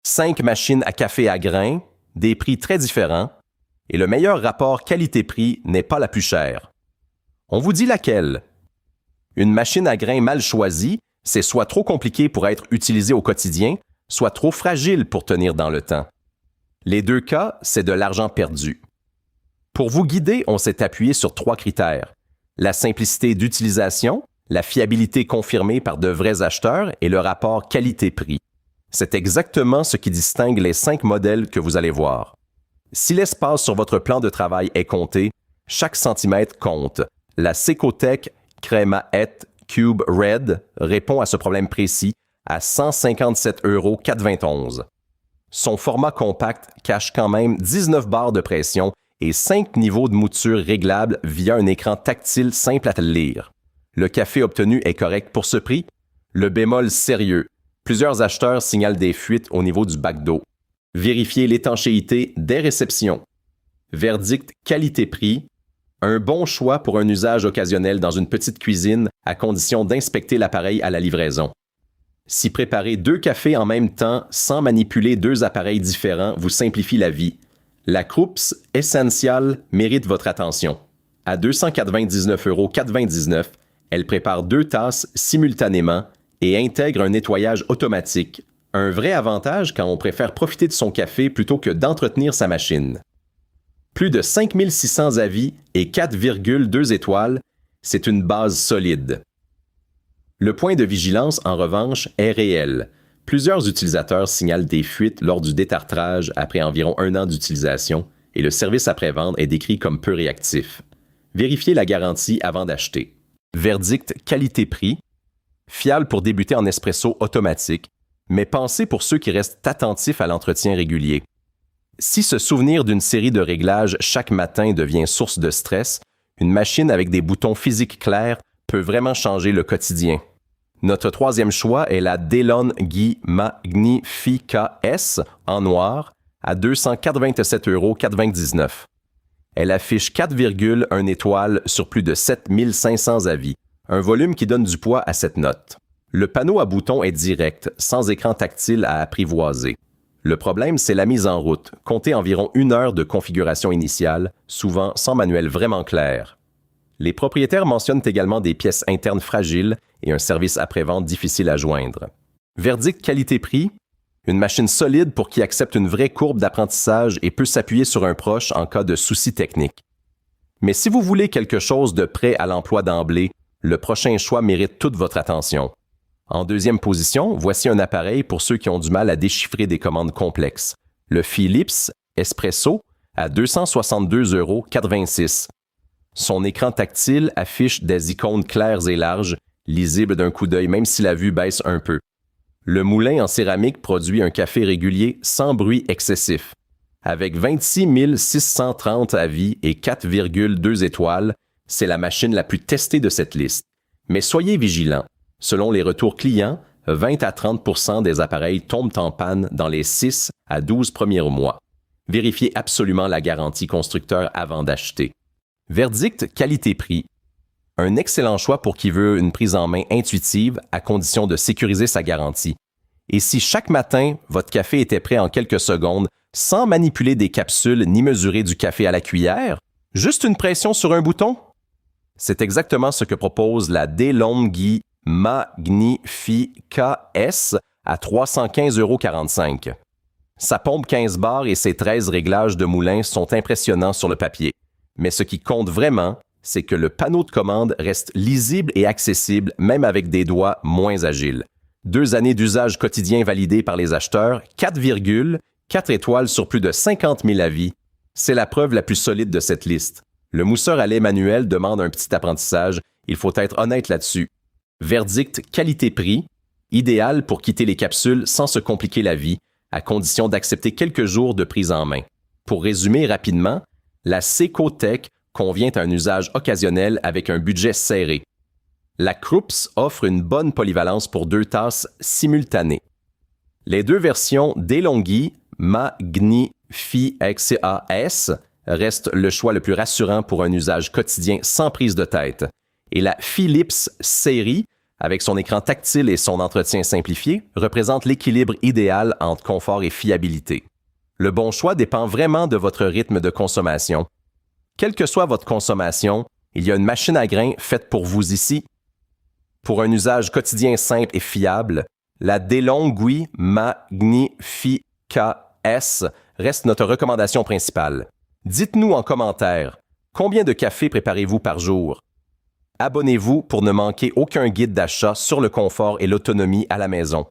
5 machines à café à grains, des prix très différents, et le meilleur rapport qualité-prix n'est pas la plus chère. On vous dit laquelle? Une machine à grains mal choisie, c'est soit trop compliqué pour être utilisé au quotidien, soit trop fragile pour tenir dans le temps. Les deux cas, c'est de l'argent perdu. Pour vous guider, on s'est appuyé sur 3 critères. La simplicité d'utilisation, la fiabilité confirmée par de vrais acheteurs et le rapport qualité-prix. C'est exactement ce qui distingue les 5 modèles que vous allez voir. Si l'espace sur votre plan de travail est compté, chaque centimètre compte. La Secotech Crema-Et Cube Red répond à ce problème précis à 157 € 4,21. Son format compact cache quand même 19 barres de pression et 5 niveaux de mouture réglables via un écran tactile simple à lire. Le café obtenu est correct pour ce prix. Le bémol sérieux. Plusieurs acheteurs signalent des fuites au niveau du bac d'eau. Vérifiez l'étanchéité des réceptions. Verdict qualité-prix. Un bon choix pour un usage occasionnel dans une petite cuisine à condition d'inspecter l'appareil à la livraison. Si préparer 2 cafés en même temps sans manipuler 2 appareils différents vous simplifie la vie, la Krups Essential mérite votre attention. À 299 € 4,29, elle prépare 2 tasses simultanément et intègre un nettoyage automatique, un vrai avantage quand on préfère profiter de son café plutôt que d'entretenir sa machine. Plus de 5600 avis et 4,2 étoiles, c'est une base solide. Le point de vigilance, en revanche, est réel. Plusieurs utilisateurs signalent des fuites lors du détartrage après environ 1 an d'utilisation et le service après-vente est décrit comme peu réactif. Vérifiez la garantie avant d'acheter. Verdict qualité-prix. Fiable pour débuter en espresso automatique, mais pensez pour ceux qui restent attentifs à l'entretien régulier. Si se souvenir d'une série de réglages chaque matin devient source de stress, une machine avec des boutons physiques clairs peut vraiment changer le quotidien. Notre 3e choix est la DeLonghi Magnifica S en noir à 287 € 4,29. Elle affiche 4,1 étoiles sur plus de 7500 avis, un volume qui donne du poids à cette note. Le panneau à boutons est direct, sans écran tactile à apprivoiser. Le problème, c'est la mise en route, comptez environ 1 heure de configuration initiale, souvent sans manuel vraiment clair. Les propriétaires mentionnent également des pièces internes fragiles et un service après-vente difficile à joindre. Verdict qualité-prix. Une machine solide pour qui accepte une vraie courbe d'apprentissage et peut s'appuyer sur un proche en cas de soucis techniques. Mais si vous voulez quelque chose de prêt à l'emploi d'emblée, le prochain choix mérite toute votre attention. En 2e position, voici un appareil pour ceux qui ont du mal à déchiffrer des commandes complexes. Le Philips Espresso à 262 € 4,26. Son écran tactile affiche des icônes claires et larges, lisibles d'un coup d'œil même si la vue baisse un peu. Le moulin en céramique produit un café régulier sans bruit excessif. Avec 26 630 avis et 4,2 étoiles, c'est la machine la plus testée de cette liste. Mais soyez vigilants. Selon les retours clients, 20 à 30% des appareils tombent en panne dans les 6 à 12 premiers mois. Vérifiez absolument la garantie constructeur avant d'acheter. Verdict qualité-prix. Un excellent choix pour qui veut une prise en main intuitive à condition de sécuriser sa garantie. Et si chaque matin, votre café était prêt en quelques secondes, sans manipuler des capsules ni mesurer du café à la cuillère, juste une pression sur un bouton? C'est exactement ce que propose la DeLonghi Magnifica S à 315 € 45. Sa pompe 15 bars et ses 13 réglages de moulin sont impressionnants sur le papier. Mais ce qui compte vraiment, c'est que le panneau de commande reste lisible et accessible même avec des doigts moins agiles. 2 années d'usage quotidien validées par les acheteurs, 4,4 étoiles sur plus de 50 000 avis. C'est la preuve la plus solide de cette liste. Le mousseur à lait manuel demande un petit apprentissage, il faut être honnête là-dessus. Verdict qualité-prix, idéal pour quitter les capsules sans se compliquer la vie, à condition d'accepter quelques jours de prise en main. Pour résumer rapidement, la Secotech convient à un usage occasionnel avec un budget serré. La Krups offre une bonne polyvalence pour 2 tasses simultanées. Les 2 versions DeLonghi Magnifica S restent le choix le plus rassurant pour un usage quotidien sans prise de tête. Et la Philips série avec son écran tactile et son entretien simplifié, représente l'équilibre idéal entre confort et fiabilité. Le bon choix dépend vraiment de votre rythme de consommation. Quelle que soit votre consommation, il y a une machine à grains faite pour vous ici. Pour un usage quotidien simple et fiable, la DeLonghi Magnifica S reste notre recommandation principale. Dites-nous en commentaire, combien de cafés préparez-vous par jour? Abonnez-vous pour ne manquer aucun guide d'achat sur le confort et l'autonomie à la maison.